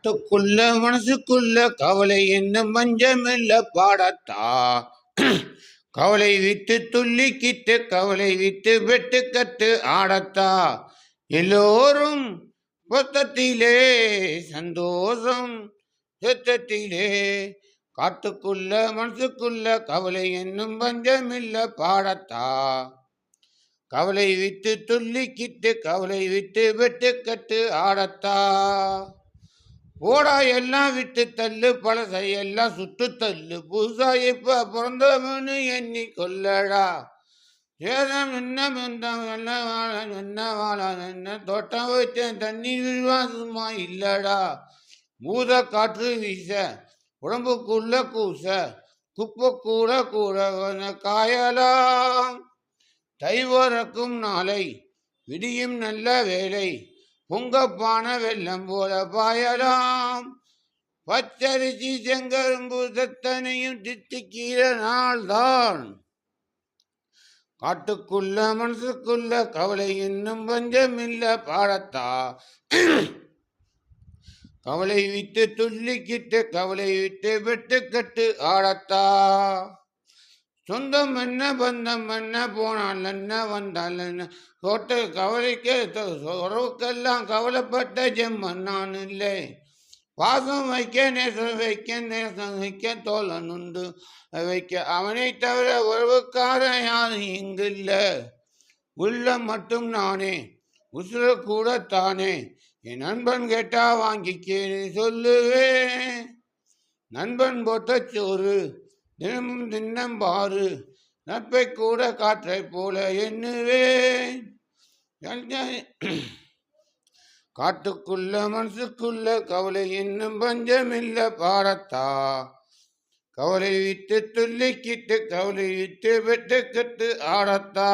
காட்டுக்குள்ள மனசுக்குள்ள கவலை என்னும் மஞ்சமில்ல பாடத்தா. கவலை விட்டு துள்ளிக்கிட்டு கவலை விட்டு வெட்டு கட்டு ஆடத்தா. எல்லோரும் பொத்தத்திலே சந்தோஷம் சுத்தத்திலே. காட்டுக்குள்ள மனசுக்குள்ள கவலை என்னும் பஞ்சமில்ல பாடத்தா. கவலை விட்டு துள்ளிக்கிட்டு கவலை விட்டு வெட்டு கட்டு ஆடத்தா. போடா எல்லாம் விட்டு தள்ளு பழசை எல்லாம் சுட்டு தள்ளு. புதுசா இப்ப பிறந்தவனு எண்ணி கொள்ளடா. சேதம் என்ன வாழ என்ன தோட்டம் வச்சேன் தண்ணி விசுவாசமா இல்லடா. பூத காற்று வீச உடம்புக்குள்ள கூச குப்பை கூட கூட காயலாம். தைவரக்கும் நாளை விடியும் நல்ல வேலை பொங்கப்பான வெள்ளம் போல பாயலாம். பச்சரிசி செங்கரும்பு தத்தனையும் தித்திக்கிற நாள்தான். காட்டுக்குள்ள மனசுக்குள்ள கவலை இன்னும் பஞ்சமில்ல பாடத்தா. கவலை விட்டு துள்ளிக்கிட்டு கவலை விட்டு வெட்டு கட்டு ஆடத்தா. சொந்தம் என்ன பந்தம் என்ன போனால் என்ன வந்தால் என்ன தோட்ட கவலைக்க உறவுக்கெல்லாம் கவலைப்பட்ட ஜெம்மன் நான் இல்லை. பாசம் வைக்க நேசம் வைக்க தோழன் உண்டு வைக்க அவனை தவிர உறவுக்காரன் யாரும் இங்கு இல்லை. உள்ளம் மட்டும் நானே உசுர கூட தானே. என் நண்பன் கேட்டா வாங்கிக்கேன்னு சொல்லுவேன். நண்பன் போட்ட சோறு தினமும் தின்னம் பாரு. நட்பை கூட காற்றை போல எண்ணுவேன். காட்டுக்குள்ள மனசுக்குள்ள கவலை இன்னும் பஞ்சமில்ல பாடத்தா. கவலை விட்டு துள்ளிக்கிட்டு கவலை விட்டு வெட்டு கட்டு ஆடத்தா.